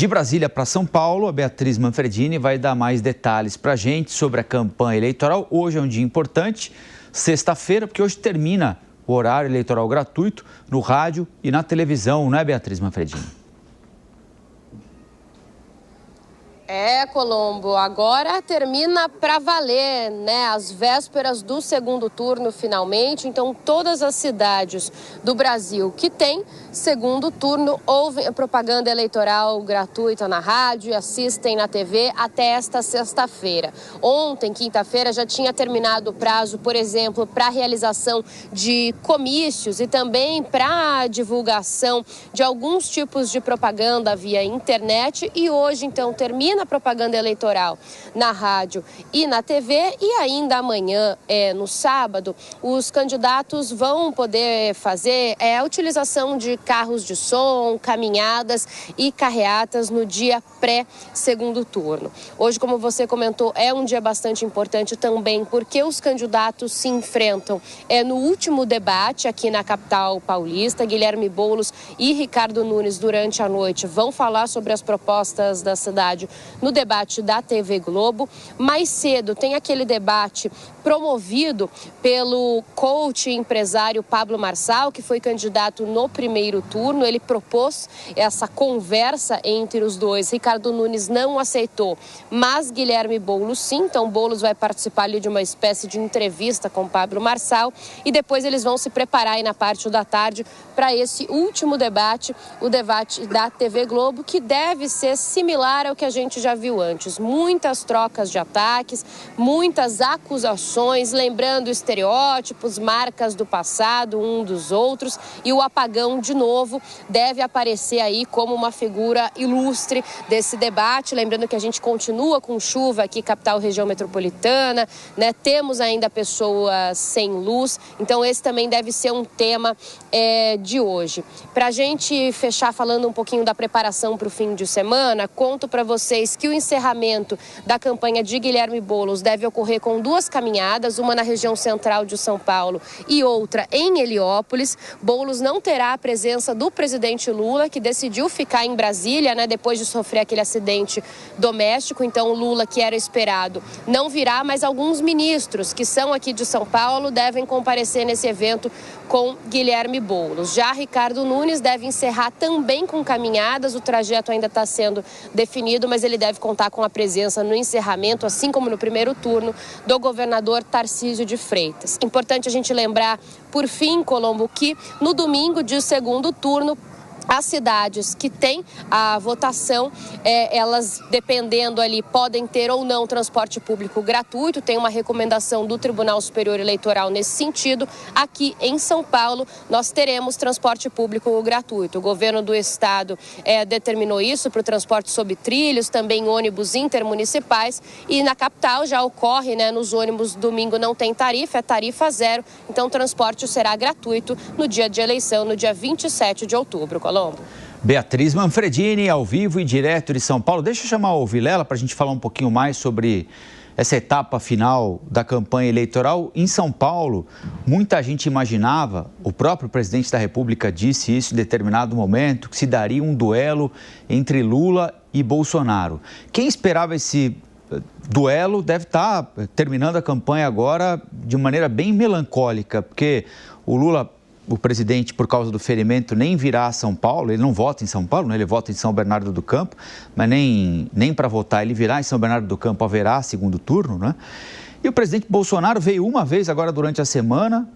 De Brasília para São Paulo, a Beatriz Manfredini vai dar mais detalhes para a gente sobre a campanha eleitoral. Hoje é um dia importante, sexta-feira, porque hoje termina o horário eleitoral gratuito no rádio e na televisão, não é, Beatriz Manfredini? Colombo, agora termina para valer, né? As vésperas do segundo turno, finalmente. Então, todas as cidades do Brasil que tem segundo turno ouvem a propaganda eleitoral gratuita na rádio e assistem na TV até esta sexta-feira. Ontem, quinta-feira, já tinha terminado o prazo, por exemplo, para a realização de comícios e também para a divulgação de alguns tipos de propaganda via internet. E hoje, então, termina a propaganda eleitoral na rádio e na TV, e ainda amanhã, no sábado, os candidatos vão poder fazer a utilização de carros de som, caminhadas e carreatas no dia pré-segundo turno. Hoje, como você comentou, é um dia bastante importante também porque os candidatos se enfrentam no último debate aqui na capital paulista. Guilherme Boulos e Ricardo Nunes, durante a noite, vão falar sobre as propostas da cidade no debate da TV Globo. Mais cedo tem aquele debate promovido pelo coach e empresário Pablo Marçal, que foi candidato no primeiro turno. Ele propôs essa conversa entre os dois. Ricardo Nunes não aceitou, mas Guilherme Boulos sim. Então Boulos vai participar ali de uma espécie de entrevista com Pablo Marçal e depois eles vão se preparar aí na parte da tarde para esse último debate, o debate da TV Globo, que deve ser similar ao que a gente já viu antes. Muitas trocas de ataques, muitas acusações, lembrando estereótipos, marcas do passado um dos outros, e o apagão, de novo, deve aparecer aí como uma figura ilustre desse debate. Lembrando que a gente continua com chuva aqui, capital, região metropolitana, né? Temos ainda pessoas sem luz, então esse também deve ser um tema de hoje. Para a gente fechar falando um pouquinho da preparação para o fim de semana, conto para vocês que o encerramento da campanha de Guilherme Boulos deve ocorrer com duas caminhadas, uma na região central de São Paulo e outra em Heliópolis. Boulos não terá a presença do presidente Lula, que decidiu ficar em Brasília, né, depois de sofrer aquele acidente doméstico. Então o Lula, que era esperado, não virá, mas alguns ministros que são aqui de São Paulo devem comparecer nesse evento com Guilherme Boulos. Já Ricardo Nunes deve encerrar também com caminhadas. O trajeto ainda está sendo definido, mas ele deve contar com a presença no encerramento, assim como no primeiro turno, do governador Tarcísio de Freitas. Importante a gente lembrar, por fim, Colombo, que no domingo de segundo turno, as cidades que têm a votação, elas, dependendo ali, podem ter ou não transporte público gratuito. Tem uma recomendação do Tribunal Superior Eleitoral nesse sentido. Aqui em São Paulo, nós teremos transporte público gratuito. O governo do estado determinou isso para o transporte sob trilhos, também ônibus intermunicipais. E na capital já ocorre, né, nos ônibus, domingo não tem tarifa, é tarifa zero. Então o transporte será gratuito no dia de eleição, no dia 27 de outubro. Colombo. Beatriz Manfredini, ao vivo e direto de São Paulo. Deixa eu chamar o Vilela para a gente falar um pouquinho mais sobre essa etapa final da campanha eleitoral. Em São Paulo, muita gente imaginava, o próprio presidente da República disse isso em determinado momento, que se daria um duelo entre Lula e Bolsonaro. Quem esperava esse duelo deve estar terminando a campanha agora de maneira bem melancólica, porque o Lula, o presidente, por causa do ferimento, nem virá a São Paulo. Ele não vota em São Paulo, né? Ele vota em São Bernardo do Campo, mas nem para votar ele virá. Em São Bernardo do Campo haverá segundo turno, né? E o presidente Bolsonaro veio uma vez agora durante a semana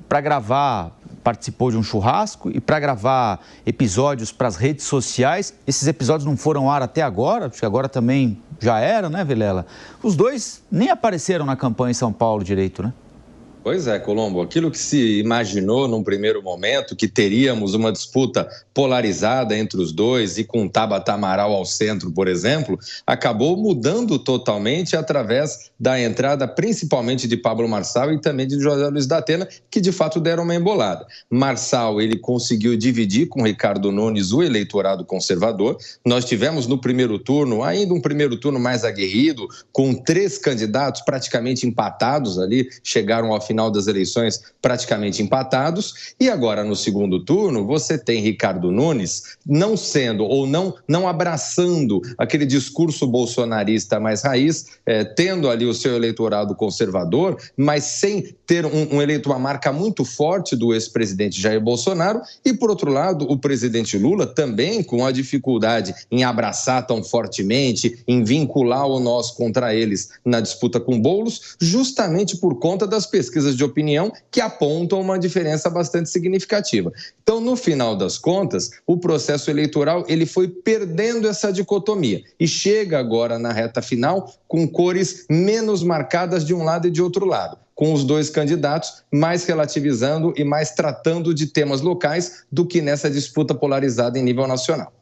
para gravar, participou de um churrasco e para gravar episódios para as redes sociais. Esses episódios não foram ao ar até agora, acho que agora também já era, né, Vilela? Os dois nem apareceram na campanha em São Paulo direito, né? Pois é, Colombo, aquilo que se imaginou num primeiro momento, que teríamos uma disputa polarizada entre os dois e com Tabata Amaral ao centro, por exemplo, acabou mudando totalmente através da entrada principalmente de Pablo Marçal e também de José Luiz da Atena, que de fato deram uma embolada. Marçal, ele conseguiu dividir com Ricardo Nunes o eleitorado conservador. Nós tivemos no primeiro turno, ainda um primeiro turno mais aguerrido, com 3 candidatos praticamente empatados ali, chegaram ao final final das eleições praticamente empatados. E agora, no segundo turno, você tem Ricardo Nunes não sendo ou não abraçando aquele discurso bolsonarista mais raiz, tendo ali o seu eleitorado conservador, mas sem ter uma marca muito forte do ex-presidente Jair Bolsonaro. E, por outro lado, o presidente Lula também com a dificuldade em abraçar tão fortemente, em vincular o nós contra eles na disputa com Boulos, justamente por conta das pesquisas de opinião que apontam uma diferença bastante significativa. Então, no final das contas, o processo eleitoral ele foi perdendo essa dicotomia e chega agora na reta final com cores menos marcadas de um lado e de outro lado, com os dois candidatos mais relativizando e mais tratando de temas locais do que nessa disputa polarizada em nível nacional.